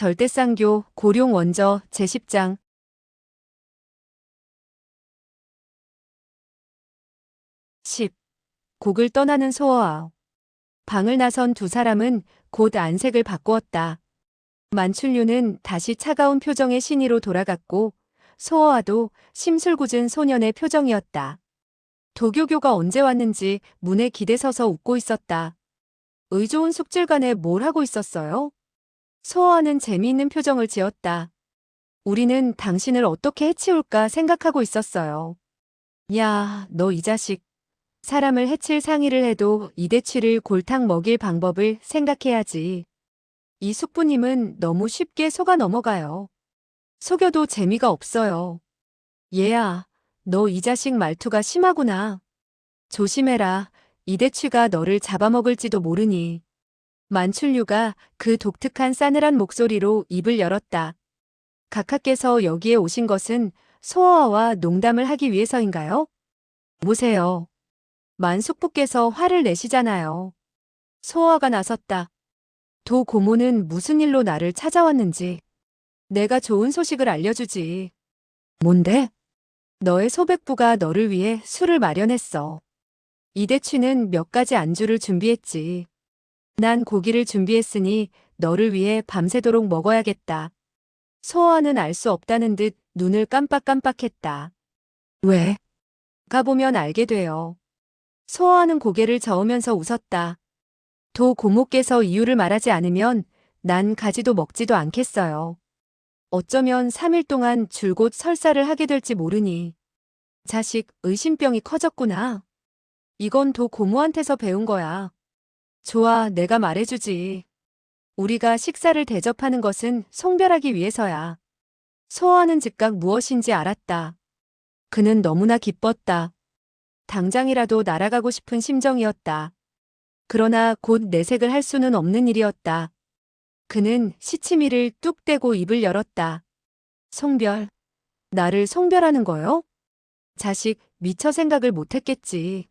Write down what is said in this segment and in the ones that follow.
절대쌍교 고룡 원저 제10장. 곡을 떠나는 소어아. 방을 나선 두 사람은 곧 안색을 바꾸었다. 만춘류는 다시 차가운 표정의 신이로 돌아갔고 소어아도 심술궂은 소년의 표정이었다. 도교교가 언제 왔는지 문에 기대서서 웃고 있었다. 의좋은 숙질간에 뭘 하고 있었어요? 소어아는 재미있는 표정을 지었다. 우리는 당신을 어떻게 해치울까 생각하고 있었어요. 야, 너 이 자식. 사람을 해칠 상의를 해도 이대취를 골탕 먹일 방법을 생각해야지. 이 숙부님은 너무 쉽게 속아 넘어가요. 속여도 재미가 없어요. 얘야, 너 이 자식 말투가 심하구나. 조심해라. 이대취가 너를 잡아먹을지도 모르니. 만춘류가 그 독특한 싸늘한 목소리로 입을 열었다. 각하께서 여기에 오신 것은 소어와 농담을 하기 위해서인가요? 보세요. 만숙부께서 화를 내시잖아요. 소어가 나섰다. 도 고모는 무슨 일로 나를 찾아왔는지. 내가 좋은 소식을 알려주지. 뭔데? 너의 소백부가 너를 위해 술을 마련했어. 이대취는 몇 가지 안주를 준비했지. 난 고기를 준비했으니 너를 위해 밤새도록 먹어야겠다. 소어는 알 수 없다는 듯 눈을 깜빡깜빡했다. 왜? 가보면 알게 돼요. 소어는 고개를 저으면서 웃었다. 도 고모께서 이유를 말하지 않으면 난 가지도 먹지도 않겠어요. 어쩌면 3일 동안 줄곧 설사를 하게 될지 모르니. 자식, 의심병이 커졌구나. 이건 도 고모한테서 배운 거야. 좋아, 내가 말해주지. 우리가 식사를 대접하는 것은 송별하기 위해서야. 소어는 즉각 무엇인지 알았다. 그는 너무나 기뻤다. 당장이라도 날아가고 싶은 심정이었다. 그러나 곧 내색을 할 수는 없는 일이었다. 그는 시치미를 뚝 떼고 입을 열었다. 송별. 나를 송별하는 거요? 자식, 미처 생각을 못했겠지.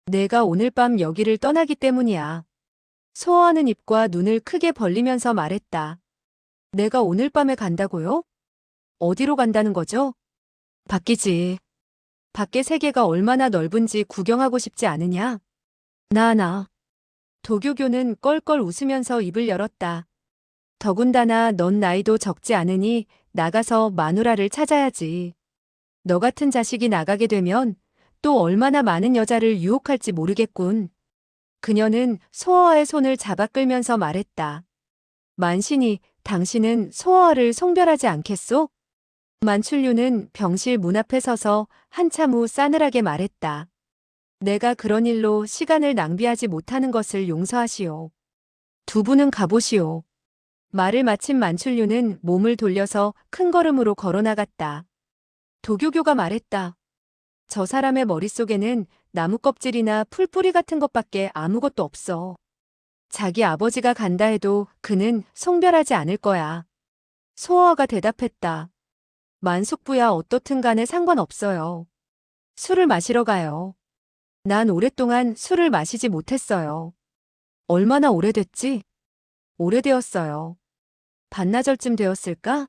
내가 오늘 밤 여기를 떠나기 때문이야. 소어하는 입과 눈을 크게 벌리면서 말했다. 내가 오늘 밤에 간다고요? 어디로 간다는 거죠? 밖이지. 밖의 세계가 얼마나 넓은지 구경하고 싶지 않으냐? 나. 도교교는 껄껄 웃으면서 입을 열었다. 더군다나 넌 나이도 적지 않으니 나가서 마누라를 찾아야지. 너 같은 자식이 나가게 되면 또 얼마나 많은 여자를 유혹할지 모르겠군. 그녀는 소어의 손을 잡아 끌면서 말했다. 만신이, 당신은 소어를 송별하지 않겠소? 만춘류는 병실 문 앞에 서서 한참 후 싸늘하게 말했다. 내가 그런 일로 시간을 낭비하지 못하는 것을 용서하시오. 두 분은 가보시오. 말을 마친 만춘류는 몸을 돌려서 큰 걸음으로 걸어나갔다. 도교교가 말했다. 저 사람의 머릿속에는 나무 껍질이나 풀뿌리 같은 것밖에 아무것도 없어. 자기 아버지가 간다 해도 그는 송별하지 않을 거야. 소어가 대답했다. 만숙부야 어떻든 간에 상관없어요. 술을 마시러 가요. 난 오랫동안 술을 마시지 못했어요. 얼마나 오래됐지? 오래되었어요. 반나절쯤 되었을까?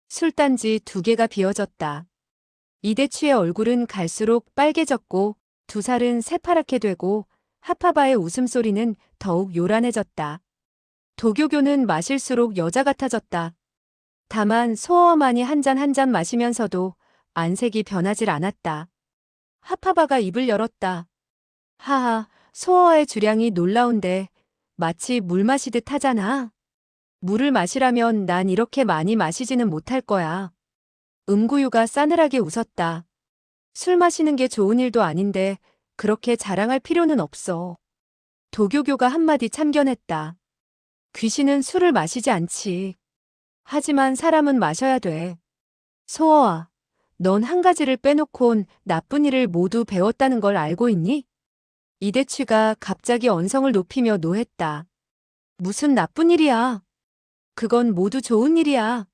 술단지 2개가 비어졌다. 이대취의 얼굴은 갈수록 빨개졌고 두 살은 새파랗게 되고 하파바의 웃음소리는 더욱 요란해졌다. 도교교는 마실수록 여자 같아졌다. 다만 소어만이 한 잔 한 잔 마시면서도 안색이 변하질 않았다. 하파바가 입을 열었다. 하하, 소어의 주량이 놀라운데 마치 물 마시듯 하잖아. 물을 마시라면 난 이렇게 많이 마시지는 못할 거야. 음구유가 싸늘하게 웃었다. 술 마시는 게 좋은 일도 아닌데 그렇게 자랑할 필요는 없어. 도교교가 한마디 참견했다. 귀신은 술을 마시지 않지. 하지만 사람은 마셔야 돼. 소어아, 넌 한 가지를 빼놓곤 나쁜 일을 모두 배웠다는 걸 알고 있니? 이대취가 갑자기 언성을 높이며 노했다. 무슨 나쁜 일이야? 그건 모두 좋은 일이야.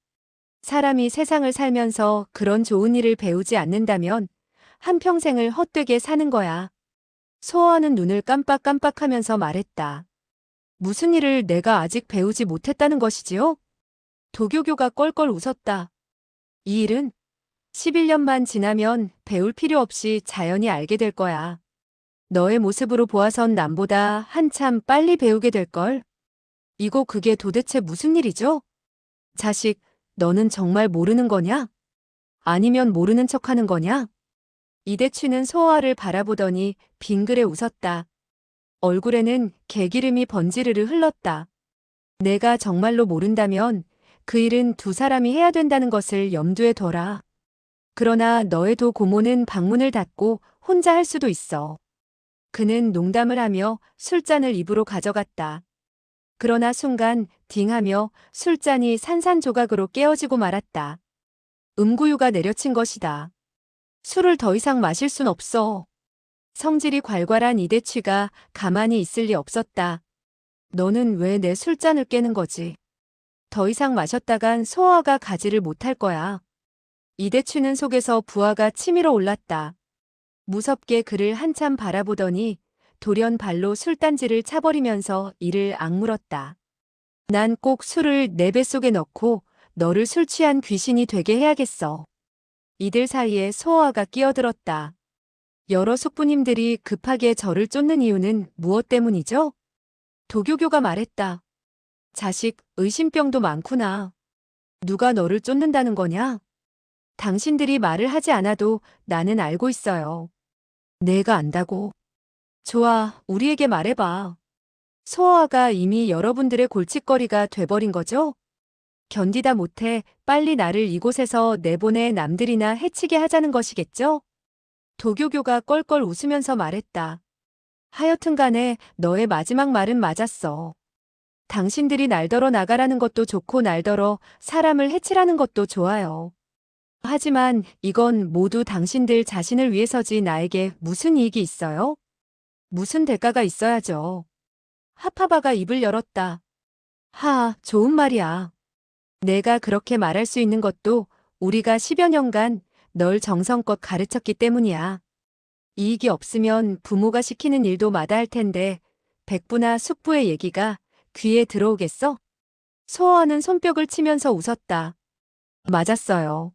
사람이 세상을 살면서 그런 좋은 일을 배우지 않는다면 한평생을 헛되게 사는 거야. 소어는 눈을 깜빡깜빡하면서 말했다. 무슨 일을 내가 아직 배우지 못했다는 것이지요? 도교교가 껄껄 웃었다. 이 일은 11년만 지나면 배울 필요 없이 자연히 알게 될 거야. 너의 모습으로 보아선 남보다 한참 빨리 배우게 될걸. 이거 그게 도대체 무슨 일이죠? 자식, 너는 정말 모르는 거냐? 아니면 모르는 척 하는 거냐? 이대취는 소아를 바라보더니 빙그레 웃었다. 얼굴에는 개기름이 번지르르 흘렀다. 내가 정말로 모른다면 그 일은 두 사람이 해야 된다는 것을 염두에 둬라. 그러나 너의 도 고모는 방문을 닫고 혼자 할 수도 있어. 그는 농담을 하며 술잔을 입으로 가져갔다. 그러나 순간 딩하며 술잔이 산산조각으로 깨어지고 말았다. 음구유가 내려친 것이다. 술을 더 이상 마실 순 없어. 성질이 괄괄한 이대취가 가만히 있을 리 없었다. 너는 왜 내 술잔을 깨는 거지? 더 이상 마셨다간 소화가 가지를 못할 거야. 이대취는 속에서 부하가 치밀어 올랐다. 무섭게 그를 한참 바라보더니 돌연 발로 술단지를 차버리면서 이를 악물었다. 난 꼭 술을 내 뱃속에 넣고 너를 술 취한 귀신이 되게 해야겠어. 이들 사이에 소아가 끼어들었다. 여러 숙부님들이 급하게 저를 쫓는 이유는 무엇 때문이죠? 도교교가 말했다. 자식, 의심병도 많구나. 누가 너를 쫓는다는 거냐? 당신들이 말을 하지 않아도 나는 알고 있어요. 내가 안다고. 좋아, 우리에게 말해봐. 소아가 이미 여러분들의 골칫거리가 돼버린 거죠? 견디다 못해 빨리 나를 이곳에서 내보내 남들이나 해치게 하자는 것이겠죠? 도교교가 껄껄 웃으면서 말했다. 하여튼 간에 너의 마지막 말은 맞았어. 당신들이 날더러 나가라는 것도 좋고 날더러 사람을 해치라는 것도 좋아요. 하지만 이건 모두 당신들 자신을 위해서지 나에게 무슨 이익이 있어요? 무슨 대가가 있어야죠. 하파바가 입을 열었다. 좋은 말이야. 내가 그렇게 말할 수 있는 것도 우리가 10여 년간 널 정성껏 가르쳤기 때문이야. 이익이 없으면 부모가 시키는 일도 마다할 텐데 백부나 숙부의 얘기가 귀에 들어오겠어? 소어는 손뼉을 치면서 웃었다. 맞았어요.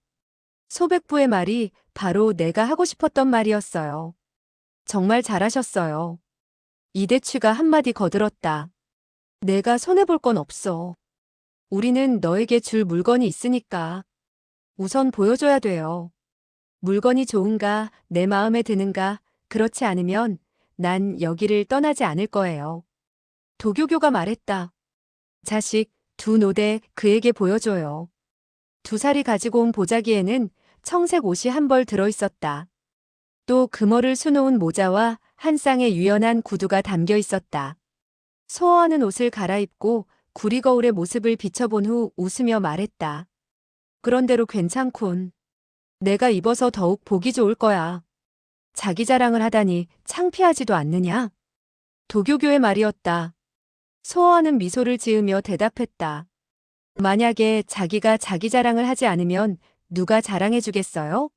소백부의 말이 바로 내가 하고 싶었던 말이었어요. 정말 잘하셨어요. 이대취가 한마디 거들었다. 내가 손해볼 건 없어. 우리는 너에게 줄 물건이 있으니까. 우선 보여줘야 돼요. 물건이 좋은가, 내 마음에 드는가, 그렇지 않으면 난 여기를 떠나지 않을 거예요. 도교교가 말했다. 자식, 두 노대 그에게 보여줘요. 두 살이 가지고 온 보자기에는 청색 옷이 한 벌 들어있었다. 또 금어를 수놓은 모자와 한 쌍의 유연한 구두가 담겨 있었다. 소어하는 옷을 갈아입고 구리 거울의 모습을 비춰본 후 웃으며 말했다. 그런대로 괜찮군. 내가 입어서 더욱 보기 좋을 거야. 자기 자랑을 하다니 창피하지도 않느냐? 도교교의 말이었다. 소어하는 미소를 지으며 대답했다. 만약에 자기가 자기 자랑을 하지 않으면 누가 자랑해 주겠어요?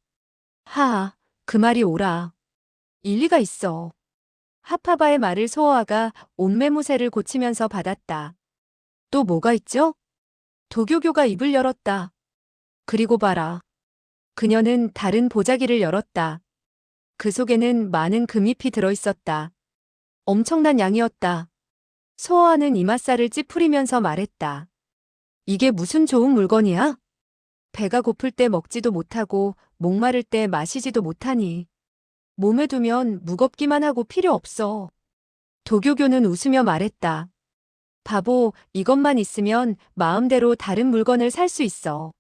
그 말이 옳아. 일리가 있어. 하파바의 말을 소어아가 옷매무새를 고치면서 받았다. 또 뭐가 있죠? 도교교가 입을 열었다. 그리고 봐라. 그녀는 다른 보자기를 열었다. 그 속에는 많은 금잎이 들어있었다. 엄청난 양이었다. 소어아는 이맛살을 찌푸리면서 말했다. 이게 무슨 좋은 물건이야? 배가 고플 때 먹지도 못하고 목마를 때 마시지도 못하니. 몸에 두면 무겁기만 하고 필요 없어. 도교교는 웃으며 말했다. 바보, 이것만 있으면 마음대로 다른 물건을 살 수 있어.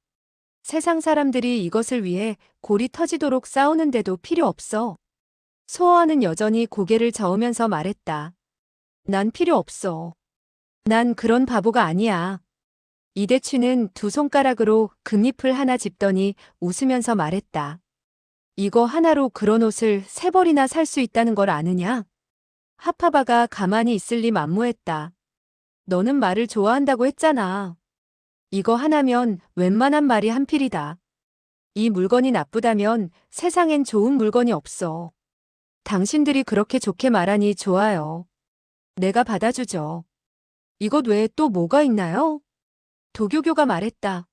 세상 사람들이 이것을 위해 골이 터지도록 싸우는데도 필요 없어. 소어아는 여전히 고개를 저으면서 말했다. 난 필요 없어. 난 그런 바보가 아니야. 이대취는 두 손가락으로 금잎을 하나 짚더니 웃으면서 말했다. 이거 하나로 그런 옷을 3벌이나 살 수 있다는 걸 아느냐? 하파바가 가만히 있을 리 만무했다. 너는 말을 좋아한다고 했잖아. 이거 하나면 웬만한 말이 한 필이다. 이 물건이 나쁘다면 세상엔 좋은 물건이 없어. 당신들이 그렇게 좋게 말하니 좋아요. 내가 받아주죠. 이것 외에 또 뭐가 있나요? 도교교가 말했다.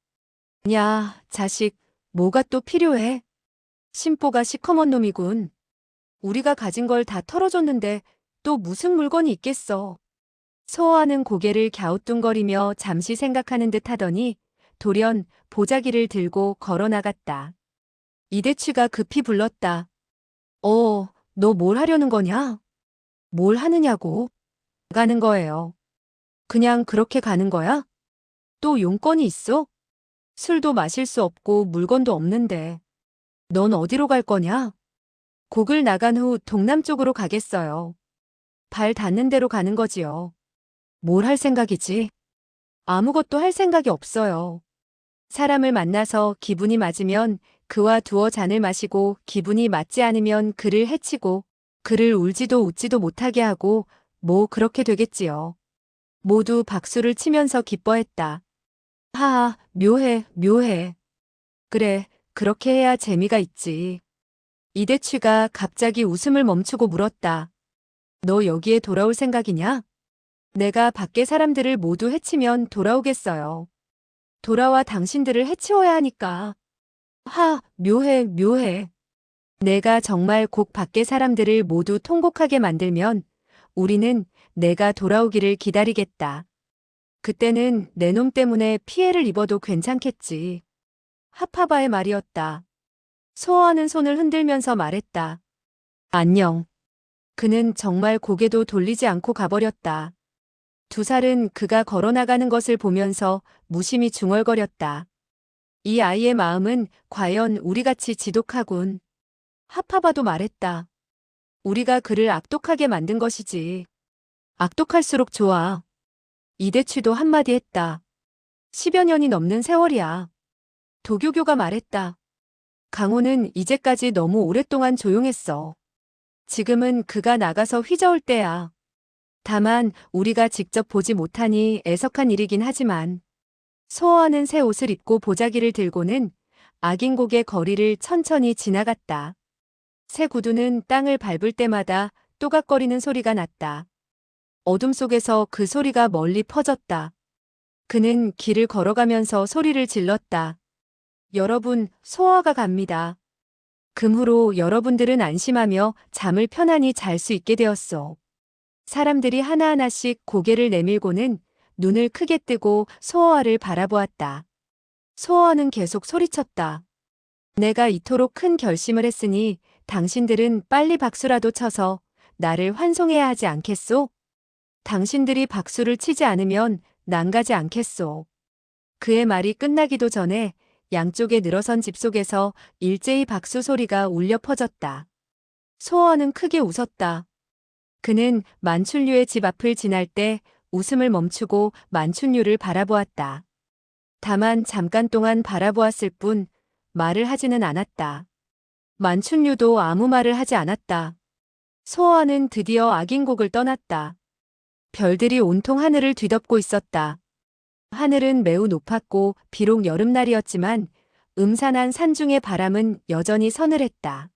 야, 자식, 뭐가 또 필요해? 심보가 시커먼 놈이군. 우리가 가진 걸 다 털어줬는데 또 무슨 물건이 있겠어. 소호하는 고개를 갸우뚱거리며 잠시 생각하는 듯 하더니 돌연 보자기를 들고 걸어 나갔다. 이대취가 급히 불렀다. 너 뭘 하려는 거냐? 뭘 하느냐고? 가는 거예요. 그냥 그렇게 가는 거야? 또 용건이 있어? 술도 마실 수 없고 물건도 없는데. 넌 어디로 갈 거냐? 곡을 나간 후 동남쪽으로 가겠어요. 발 닿는 대로 가는 거지요. 뭘 할 생각이지? 아무것도 할 생각이 없어요. 사람을 만나서 기분이 맞으면 그와 두어 잔을 마시고 기분이 맞지 않으면 그를 해치고 그를 울지도 웃지도 못하게 하고 뭐 그렇게 되겠지요. 모두 박수를 치면서 기뻐했다. 하하, 묘해, 묘해. 그래, 그렇게 해야 재미가 있지. 이대취가 갑자기 웃음을 멈추고 물었다. 너 여기에 돌아올 생각이냐? 내가 밖에 사람들을 모두 해치면 돌아오겠어요. 돌아와 당신들을 해치워야 하니까. 묘해, 묘해. 내가 정말 곡 밖의 사람들을 모두 통곡하게 만들면 우리는 내가 돌아오기를 기다리겠다. 그때는 내 놈 때문에 피해를 입어도 괜찮겠지. 하파바의 말이었다. 소호하는 손을 흔들면서 말했다. 안녕. 그는 정말 고개도 돌리지 않고 가버렸다. 두 살은 그가 걸어나가는 것을 보면서 무심히 중얼거렸다. 이 아이의 마음은 과연 우리같이 지독하군. 하파바도 말했다. 우리가 그를 악독하게 만든 것이지. 악독할수록 좋아. 이대취도 한마디 했다. 10여 년이 넘는 세월이야. 도교교가 말했다. 강호는 이제까지 너무 오랫동안 조용했어. 지금은 그가 나가서 휘저을 때야. 다만 우리가 직접 보지 못하니 애석한 일이긴 하지만 소호하는 새 옷을 입고 보자기를 들고는 악인곡의 거리를 천천히 지나갔다. 새 구두는 땅을 밟을 때마다 또각거리는 소리가 났다. 어둠 속에서 그 소리가 멀리 퍼졌다. 그는 길을 걸어가면서 소리를 질렀다. 여러분, 소호가 갑니다. 금후로 여러분들은 안심하며 잠을 편안히 잘 수 있게 되었소. 사람들이 하나하나씩 고개를 내밀고는 눈을 크게 뜨고 소호아를 바라보았다. 소호아는 계속 소리쳤다. 내가 이토록 큰 결심을 했으니 당신들은 빨리 박수라도 쳐서 나를 환송해야 하지 않겠소? 당신들이 박수를 치지 않으면 난 가지 않겠소. 그의 말이 끝나기도 전에 양쪽에 늘어선 집 속에서 일제히 박수 소리가 울려 퍼졌다. 소호아는 크게 웃었다. 그는 만춘류의 집 앞을 지날 때 웃음을 멈추고 만춘류를 바라보았다. 다만 잠깐 동안 바라보았을 뿐 말을 하지는 않았다. 만춘류도 아무 말을 하지 않았다. 소호아는 드디어 악인곡을 떠났다. 별들이 온통 하늘을 뒤덮고 있었다. 하늘은 매우 높았고 비록 여름날이었지만 음산한 산중의 바람은 여전히 서늘했다.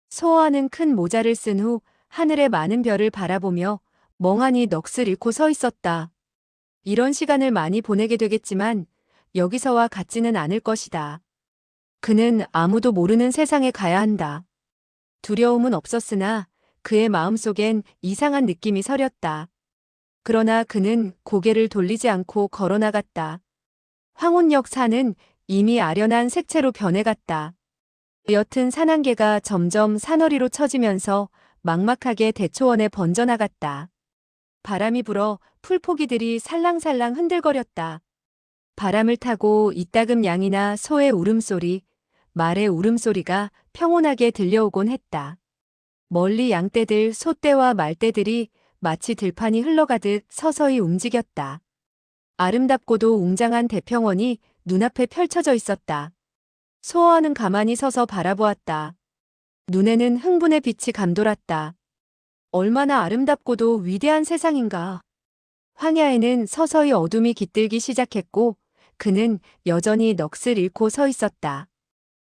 소호아는 큰 모자를 쓴 후 하늘의 많은 별을 바라보며 멍하니 넋을 잃고 서 있었다. 이런 시간을 많이 보내게 되겠지만 여기서와 같지는 않을 것이다. 그는 아무도 모르는 세상에 가야 한다. 두려움은 없었으나 그의 마음속엔 이상한 느낌이 서렸다. 그러나 그는 고개를 돌리지 않고 걸어나갔다. 황혼역 산은 이미 아련한 색채로 변해갔다. 옅은 산안개가 점점 산허리로 처지면서 막막하게 대초원에 번져나갔다. 바람이 불어 풀포기들이 살랑살랑 흔들거렸다. 바람을 타고 이따금 양이나 소의 울음소리, 말의 울음소리가 평온하게 들려오곤 했다. 멀리 양떼들, 소떼와 말떼들이 마치 들판이 흘러가듯 서서히 움직였다. 아름답고도 웅장한 대평원이 눈앞에 펼쳐져 있었다. 소호아는 가만히 서서 바라보았다. 눈에는 흥분의 빛이 감돌았다. 얼마나 아름답고도 위대한 세상인가. 황야에는 서서히 어둠이 깃들기 시작했고 그는 여전히 넋을 잃고 서 있었다.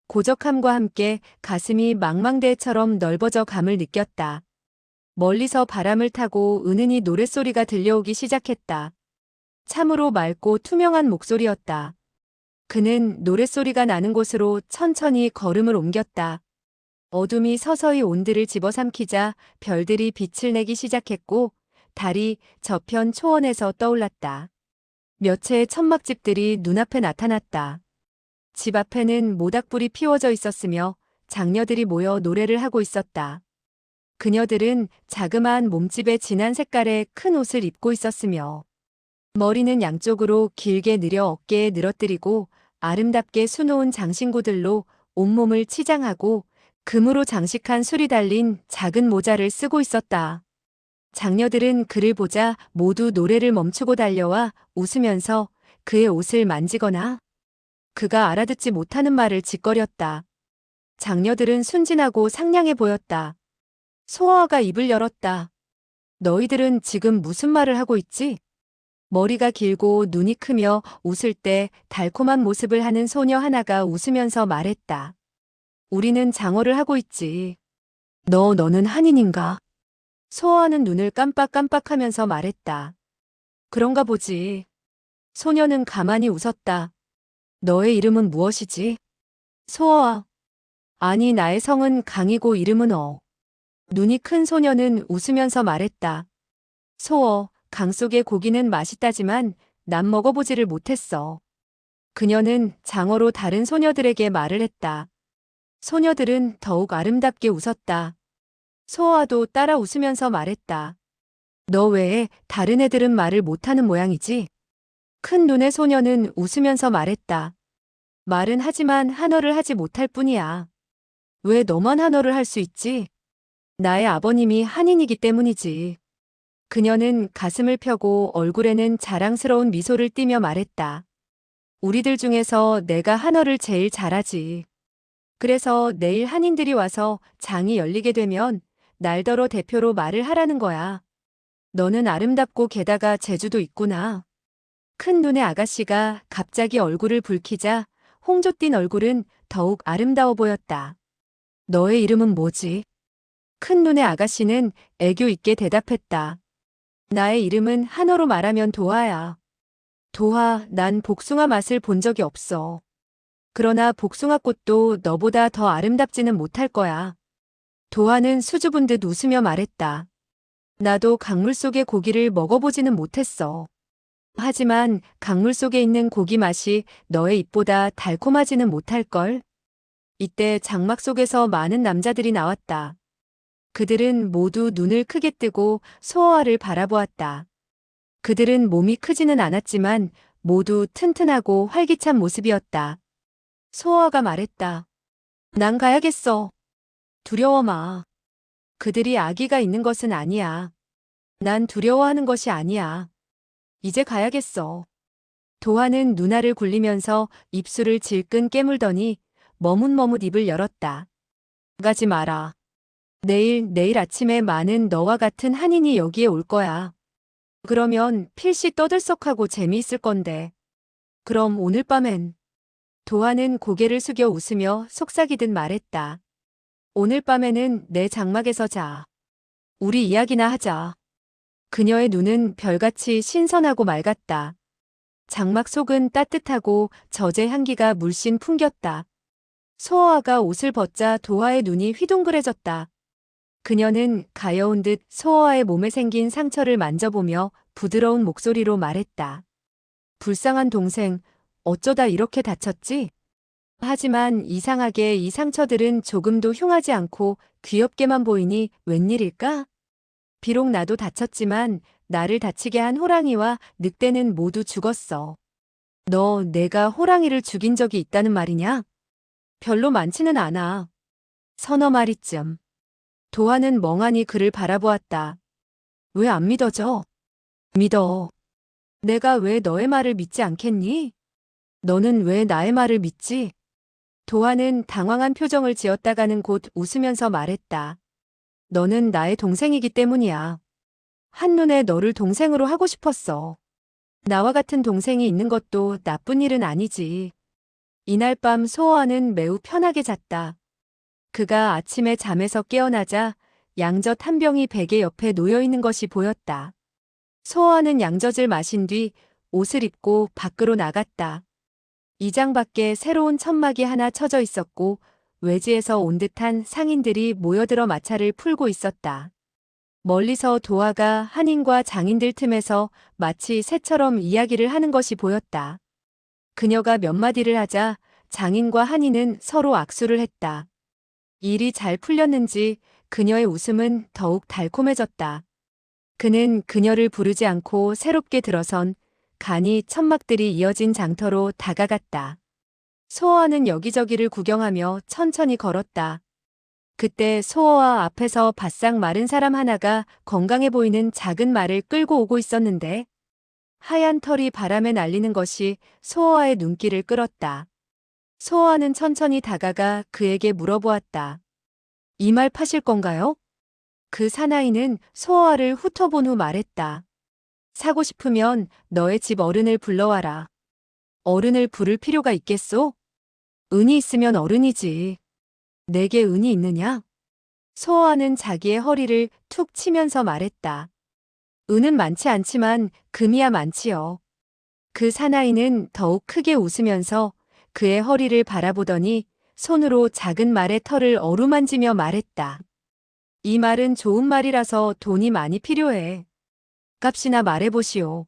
고적함과 함께 가슴이 망망대해처럼 넓어져 감을 느꼈다. 멀리서 바람을 타고 은은히 노랫소리가 들려오기 시작했다. 참으로 맑고 투명한 목소리였다. 그는 노랫소리가 나는 곳으로 천천히 걸음을 옮겼다. 어둠이 서서히 온들을 집어삼키자 별들이 빛을 내기 시작했고 달이 저편 초원에서 떠올랐다. 몇 채의 천막집들이 눈앞에 나타났다. 집 앞에는 모닥불이 피워져 있었으며 장녀들이 모여 노래를 하고 있었다. 그녀들은 자그마한 몸집의 진한 색깔의 큰 옷을 입고 있었으며 머리는 양쪽으로 길게 늘여 어깨에 늘어뜨리고 아름답게 수놓은 장신구들로 온몸을 치장하고 금으로 장식한 술이 달린 작은 모자를 쓰고 있었다. 장녀들은 그를 보자 모두 노래를 멈추고 달려와 웃으면서 그의 옷을 만지거나 그가 알아듣지 못하는 말을 짓거렸다. 장녀들은 순진하고 상냥해 보였다. 소아가 입을 열었다. 너희들은 지금 무슨 말을 하고 있지? 머리가 길고 눈이 크며 웃을 때 달콤한 모습을 하는 소녀 하나가 웃으면서 말했다. 우리는 장어를 하고 있지. 너는 한인인가? 소아는 눈을 깜빡깜빡하면서 말했다. 그런가 보지. 소녀는 가만히 웃었다. 너의 이름은 무엇이지? 소아. 아니, 나의 성은 강이고 이름은 어. 눈이 큰 소녀는 웃으면서 말했다. 소어, 강 속의 고기는 맛있다지만 난 먹어보지를 못했어. 그녀는 장어로 다른 소녀들에게 말을 했다. 소녀들은 더욱 아름답게 웃었다. 소아도 따라 웃으면서 말했다. 너 외에 다른 애들은 말을 못하는 모양이지? 큰 눈의 소녀는 웃으면서 말했다. 말은 하지만 한어를 하지 못할 뿐이야. 왜 너만 한어를 할 수 있지? 나의 아버님이 한인이기 때문이지. 그녀는 가슴을 펴고 얼굴에는 자랑스러운 미소를 띠며 말했다. 우리들 중에서 내가 한어를 제일 잘하지. 그래서 내일 한인들이 와서 장이 열리게 되면 날더러 대표로 말을 하라는 거야. 너는 아름답고 게다가 재주도 있구나. 큰 눈의 아가씨가 갑자기 얼굴을 붉히자 홍조 띤 얼굴은 더욱 아름다워 보였다. 너의 이름은 뭐지? 큰 눈의 아가씨는 애교 있게 대답했다. 나의 이름은 한어로 말하면 도하야. 도하, 난 복숭아 맛을 본 적이 없어. 그러나 복숭아 꽃도 너보다 더 아름답지는 못할 거야. 도하는 수줍은 듯 웃으며 말했다. 나도 강물 속의 고기를 먹어보지는 못했어. 하지만 강물 속에 있는 고기 맛이 너의 입보다 달콤하지는 못할걸. 이때 장막 속에서 많은 남자들이 나왔다. 그들은 모두 눈을 크게 뜨고 소어아를 바라보았다. 그들은 몸이 크지는 않았지만 모두 튼튼하고 활기찬 모습이었다. 소어아가 말했다. 난 가야겠어. 두려워 마. 그들이 아기가 있는 것은 아니야. 난 두려워하는 것이 아니야. 이제 가야겠어. 도하는 눈알을 굴리면서 입술을 질끈 깨물더니 머뭇머뭇 입을 열었다. 가지 마라. 내일 아침에 많은 너와 같은 한인이 여기에 올 거야. 그러면 필시 떠들썩하고 재미있을 건데. 그럼 오늘 밤엔. 도하는 고개를 숙여 웃으며 속삭이듯 말했다. 오늘 밤에는 내 장막에서 자. 우리 이야기나 하자. 그녀의 눈은 별같이 신선하고 맑았다. 장막 속은 따뜻하고 젖의 향기가 물씬 풍겼다. 소어아가 옷을 벗자 도하의 눈이 휘둥그레졌다. 그녀는 가여운 듯 소어아의 몸에 생긴 상처를 만져보며 부드러운 목소리로 말했다. 불쌍한 동생, 어쩌다 이렇게 다쳤지? 하지만 이상하게 이 상처들은 조금도 흉하지 않고 귀엽게만 보이니 웬일일까? 비록 나도 다쳤지만 나를 다치게 한 호랑이와 늑대는 모두 죽었어. 너 내가 호랑이를 죽인 적이 있다는 말이냐? 별로 많지는 않아. 서너 마리쯤. 도하는 멍하니 그를 바라보았다. 왜 안 믿어져? 믿어. 내가 왜 너의 말을 믿지 않겠니? 너는 왜 나의 말을 믿지? 도하는 당황한 표정을 지었다가는 곧 웃으면서 말했다. 너는 나의 동생이기 때문이야. 한눈에 너를 동생으로 하고 싶었어. 나와 같은 동생이 있는 것도 나쁜 일은 아니지. 이날 밤 소어아는 매우 편하게 잤다. 그가 아침에 잠에서 깨어나자 양젓 한 병이 베개 옆에 놓여 있는 것이 보였다. 소어아는 양젓을 마신 뒤 옷을 입고 밖으로 나갔다. 이장 밖에 새로운 천막이 하나 쳐져 있었고 외지에서 온 듯한 상인들이 모여들어 마찰을 풀고 있었다. 멀리서 도화가 한인과 장인들 틈에서 마치 새처럼 이야기를 하는 것이 보였다. 그녀가 몇 마디를 하자 장인과 한인은 서로 악수를 했다. 일이 잘 풀렸는지 그녀의 웃음은 더욱 달콤해졌다. 그는 그녀를 부르지 않고 새롭게 들어선 간이 천막들이 이어진 장터로 다가갔다. 소어와는 여기저기를 구경하며 천천히 걸었다. 그때 소어와 앞에서 바싹 마른 사람 하나가 건강해 보이는 작은 말을 끌고 오고 있었는데 하얀 털이 바람에 날리는 것이 소어와의 눈길을 끌었다. 소어와는 천천히 다가가 그에게 물어보았다. 이 말 파실 건가요? 그 사나이는 소어와를 훑어본 후 말했다. 사고 싶으면 너의 집 어른을 불러와라. 어른을 부를 필요가 있겠소? 은이 있으면 어른이지. 내게 은이 있느냐? 소어와는 자기의 허리를 툭 치면서 말했다. 은은 많지 않지만 금이야 많지요. 그 사나이는 더욱 크게 웃으면서 그의 허리를 바라보더니 손으로 작은 말의 털을 어루만지며 말했다. 이 말은 좋은 말이라서 돈이 많이 필요해. 값이나 말해보시오.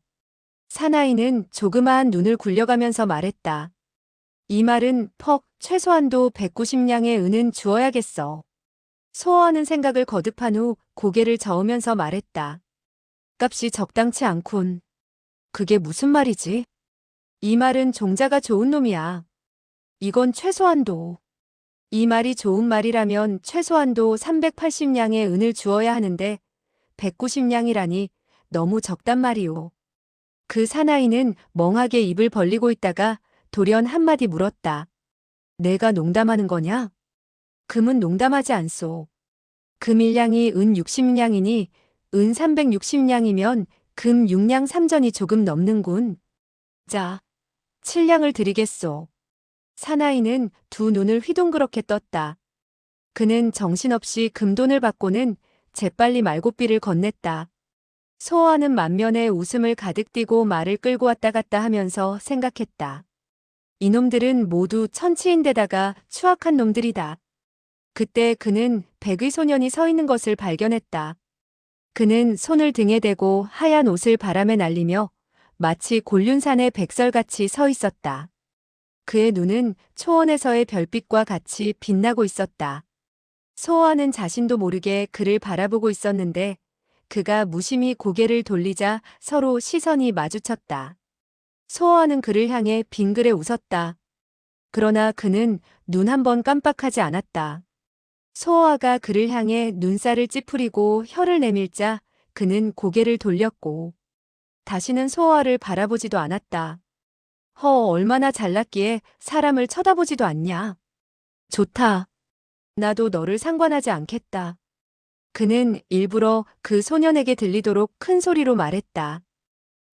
사나이는 조그마한 눈을 굴려가면서 말했다. 이 말은 최소한도 190냥의 은은 주어야겠어. 소어하는 생각을 거듭한 후 고개를 저으면서 말했다. 값이 적당치 않군. 그게 무슨 말이지? 이 말은 종자가 좋은 놈이야. 이건 최소한도. 이 말이 좋은 말이라면 최소한도 380냥의 은을 주어야 하는데 190냥이라니 너무 적단 말이오. 그 사나이는 멍하게 입을 벌리고 있다가 돌연 한마디 물었다. 내가 농담하는 거냐? 금은 농담하지 않소. 금 1냥이 은 60냥이니 은 360냥이면 금 6냥 3전이 조금 넘는군. 자, 7냥을 드리겠소. 사나이는 두 눈을 휘둥그렇게 떴다. 그는 정신없이 금돈을 받고는 재빨리 말고삐를 건넸다. 소어와는 만면에 웃음을 가득 띠고 말을 끌고 왔다 갔다 하면서 생각했다. 이놈들은 모두 천치인데다가 추악한 놈들이다. 그때 그는 백의 소년이 서 있는 것을 발견했다. 그는 손을 등에 대고 하얀 옷을 바람에 날리며 마치 곤륜산의 백설같이 서 있었다. 그의 눈은 초원에서의 별빛과 같이 빛나고 있었다. 소어와는 자신도 모르게 그를 바라보고 있었는데 그가 무심히 고개를 돌리자 서로 시선이 마주쳤다. 소어와는 그를 향해 빙그레 웃었다. 그러나 그는 눈 한 번 깜빡하지 않았다. 소어와가 그를 향해 눈살을 찌푸리고 혀를 내밀자 그는 고개를 돌렸고 다시는 소어와를 바라보지도 않았다. 얼마나 잘났기에 사람을 쳐다보지도 않냐. 좋다. 나도 너를 상관하지 않겠다. 그는 일부러 그 소년에게 들리도록 큰 소리로 말했다.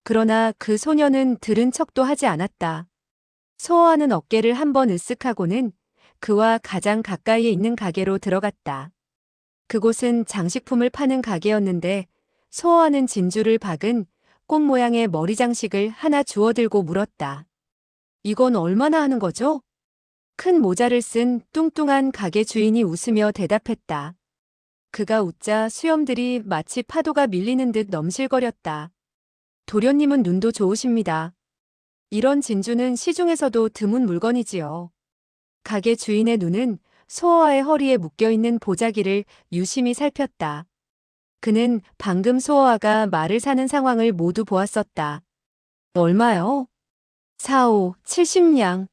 그러나 그 소년은 들은 척도 하지 않았다. 소어와는 어깨를 한번 으쓱하고는 그와 가장 가까이에 있는 가게로 들어갔다. 그곳은 장식품을 파는 가게였는데 소어와는 진주를 박은 꽃 모양의 머리 장식을 하나 주워들고 물었다. 이건 얼마나 하는 거죠? 큰 모자를 쓴 뚱뚱한 가게 주인이 웃으며 대답했다. 그가 웃자 수염들이 마치 파도가 밀리는 듯 넘실거렸다. 도련님은 눈도 좋으십니다. 이런 진주는 시중에서도 드문 물건이지요. 가게 주인의 눈은 소어와의 허리에 묶여있는 보자기를 유심히 살폈다. 그는 방금 소어와가 말을 사는 상황을 모두 보았었다. 얼마요? 70냥.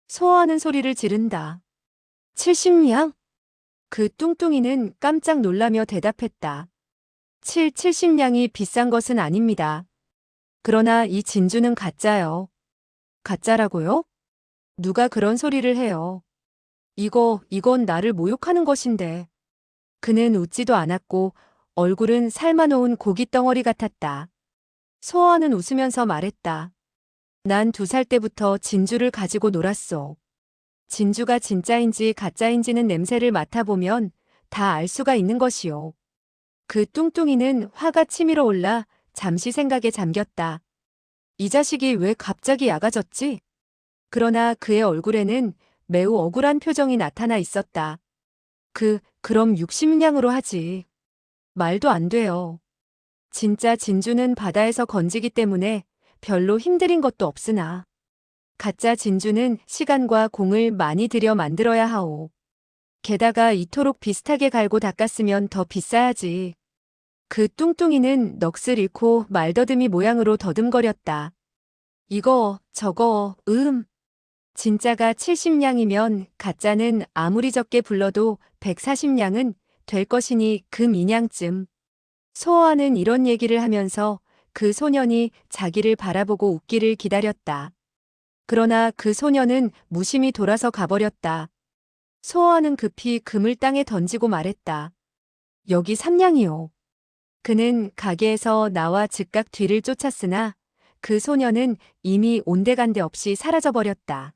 소어하는 소리를 지른다. 70냥? 그 뚱뚱이는 깜짝 놀라며 대답했다. 70냥이 비싼 것은 아닙니다. 그러나 이 진주는 가짜요. 가짜라고요? 누가 그런 소리를 해요. 이건 나를 모욕하는 것인데. 그는 웃지도 않았고 얼굴은 삶아놓은 고깃덩어리 같았다. 소어는 웃으면서 말했다. 난 2살 때부터 진주를 가지고 놀았소. 진주가 진짜인지 가짜인지는 냄새를 맡아보면 다 알 수가 있는 것이오. 그 뚱뚱이는 화가 치밀어 올라 잠시 생각에 잠겼다. 이 자식이 왜 갑자기 약아졌지? 그러나 그의 얼굴에는 매우 억울한 표정이 나타나 있었다. 그럼 60냥으로 하지. 말도 안 돼요. 진짜 진주는 바다에서 건지기 때문에 별로 힘들인 것도 없으나 가짜 진주는 시간과 공을 많이 들여 만들어야 하오. 게다가 이토록 비슷하게 갈고 닦았으면 더 비싸야지. 그 뚱뚱이는 넋을 잃고 말더듬이 모양으로 더듬거렸다. 이거, 저거, 진짜가 70냥이면 가짜는 아무리 적게 불러도 140냥은 될 것이니 그 미냥쯤. 소어와는 이런 얘기를 하면서 그 소년이 자기를 바라보고 웃기를 기다렸다. 그러나 그 소년은 무심히 돌아서 가버렸다. 소어와는 급히 금을 땅에 던지고 말했다. 여기 3냥이요. 그는 가게에서 나와 즉각 뒤를 쫓았으나 그 소년은 이미 온데간데 없이 사라져버렸다.